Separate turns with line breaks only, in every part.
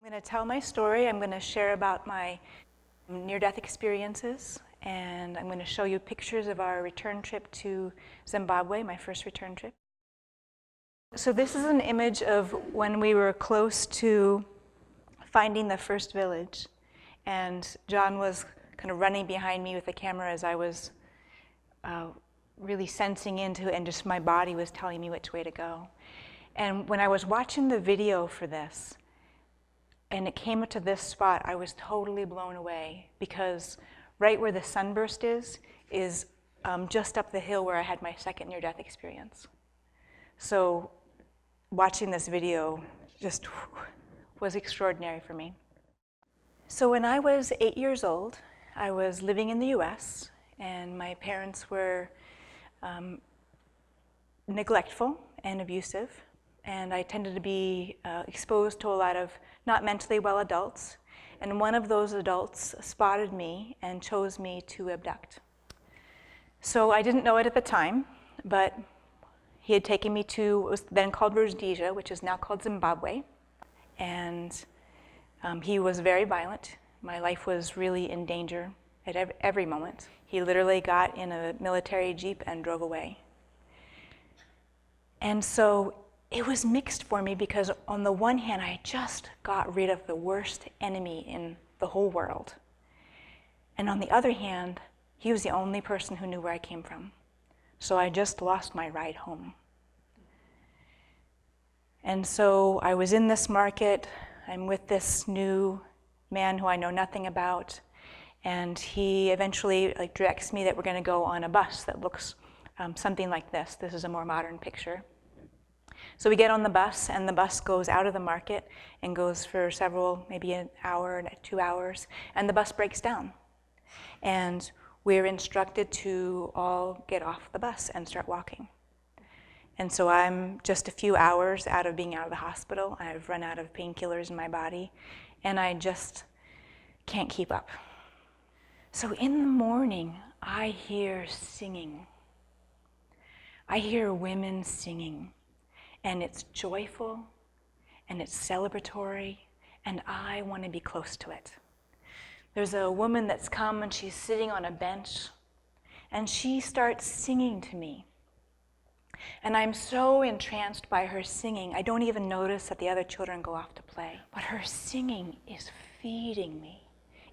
I'm going to tell my story. I'm going to share about my near-death experiences, and I'm going to show you pictures of our return trip to Zimbabwe, my first return trip. So this is an image of when we were close to finding the first village, and John was kind of running behind me with the camera as I was really sensing into it, and just my body was telling me which way to go. And when I was watching the video for this, and it came to this spot, I was totally blown away, because right where the sunburst is just up the hill where I had my second near-death experience. So watching this video just was extraordinary for me. So when I was 8 years old, I was living in the US, and my parents were neglectful and abusive. And I tended to be exposed to a lot of not mentally well adults. And one of those adults spotted me and chose me to abduct. So I didn't know it at the time, but he had taken me to what was then called Rhodesia, which is now called Zimbabwe. And he was very violent. My life was really in danger at every moment. He literally got in a military jeep and drove away. And so it was mixed for me, because on the one hand, I just got rid of the worst enemy in the whole world. And on the other hand, he was the only person who knew where I came from. So I just lost my ride home. And so I was in this market. I'm with this new man who I know nothing about. And he eventually directs me that we're going to go on a bus that looks something like this. This is a more modern picture. So we get on the bus, and the bus goes out of the market and goes for several, maybe an hour, 2 hours, and the bus breaks down. And we're instructed to all get off the bus and start walking. And so I'm just a few hours out of being out of the hospital. I've run out of painkillers in my body, and I just can't keep up. So in the morning, I hear singing. I hear women singing. And it's joyful, and it's celebratory, and I want to be close to it. There's a woman that's come, and she's sitting on a bench, and she starts singing to me. And I'm so entranced by her singing, I don't even notice that the other children go off to play. But her singing is feeding me.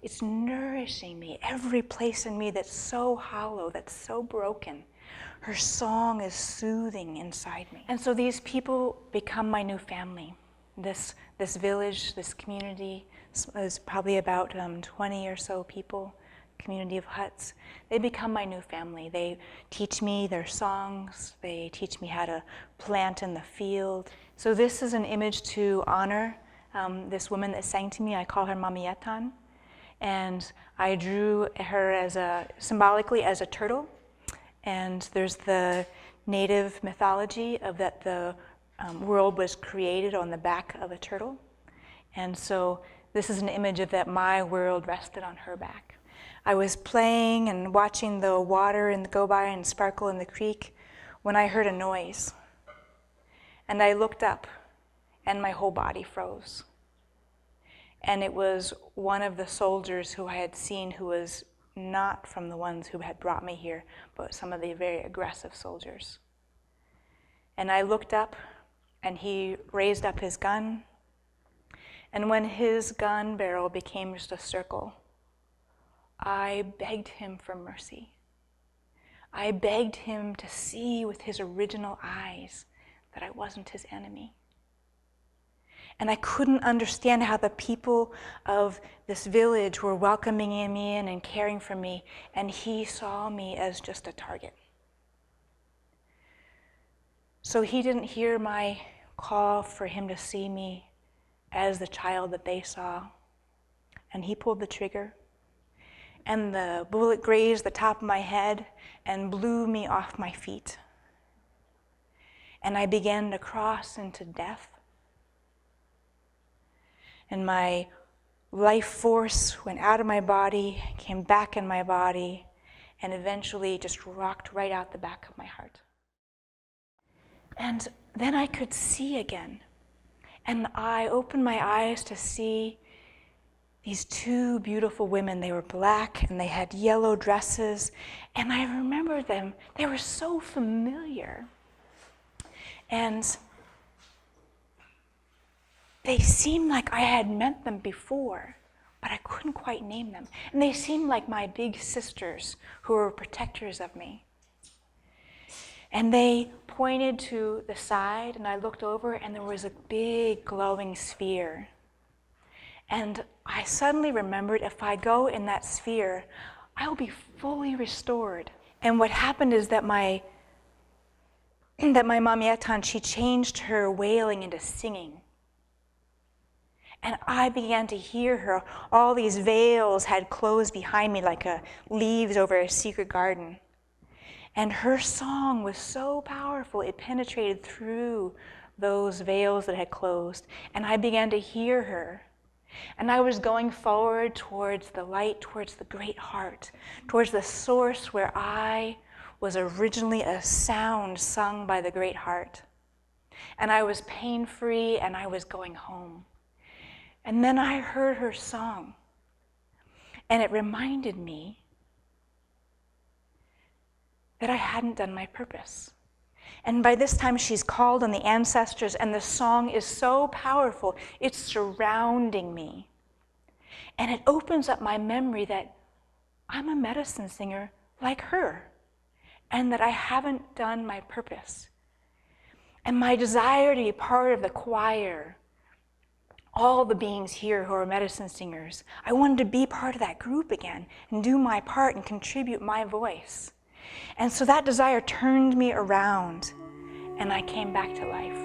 It's nourishing me. Every place in me that's so hollow, that's so broken, her song is soothing inside me. And so these people become my new family. This village, this community is probably about 20 or so people, community of huts. They become my new family. They teach me their songs. They teach me how to plant in the field. So this is an image to honor this woman that sang to me. I call her Mamietan. And I drew her symbolically as a turtle. And there's the native mythology of that the world was created on the back of a turtle. And so this is an image of that my world rested on her back. I was playing and watching the water go by and sparkle in the creek when I heard a noise. And I looked up, and my whole body froze. And it was one of the soldiers who I had seen, who was not from the ones who had brought me here, but some of the very aggressive soldiers. And I looked up, and he raised up his gun. And when his gun barrel became just a circle, I begged him for mercy. I begged him to see with his original eyes that I wasn't his enemy. And I couldn't understand how the people of this village were welcoming me in and caring for me, and he saw me as just a target. So he didn't hear my call for him to see me as the child that they saw, and he pulled the trigger, and the bullet grazed the top of my head and blew me off my feet. And I began to cross into death. And my life force went out of my body, came back in my body, and eventually just rocked right out the back of my heart. And then I could see again. And I opened my eyes to see these two beautiful women. They were black and they had yellow dresses. And I remember them. They were so familiar. And they seemed like I had met them before, but I couldn't quite name them. And they seemed like my big sisters who were protectors of me. And they pointed to the side, and I looked over, and there was a big glowing sphere. And I suddenly remembered, if I go in that sphere, I will be fully restored. And what happened is that my Mom Yetan, she changed her wailing into singing. And I began to hear her. All these veils had closed behind me like leaves over a secret garden. And her song was so powerful, it penetrated through those veils that had closed. And I began to hear her. And I was going forward towards the light, towards the great heart, towards the source where I was originally a sound sung by the great heart. And I was pain-free, and I was going home. And then I heard her song, and it reminded me that I hadn't done my purpose. And by this time, she's called on the ancestors, and the song is so powerful, it's surrounding me. And it opens up my memory that I'm a medicine singer like her, and that I haven't done my purpose. And my desire to be part of the choir, all the beings here who are medicine singers, I wanted to be part of that group again and do my part and contribute my voice. And so that desire turned me around, and I came back to life.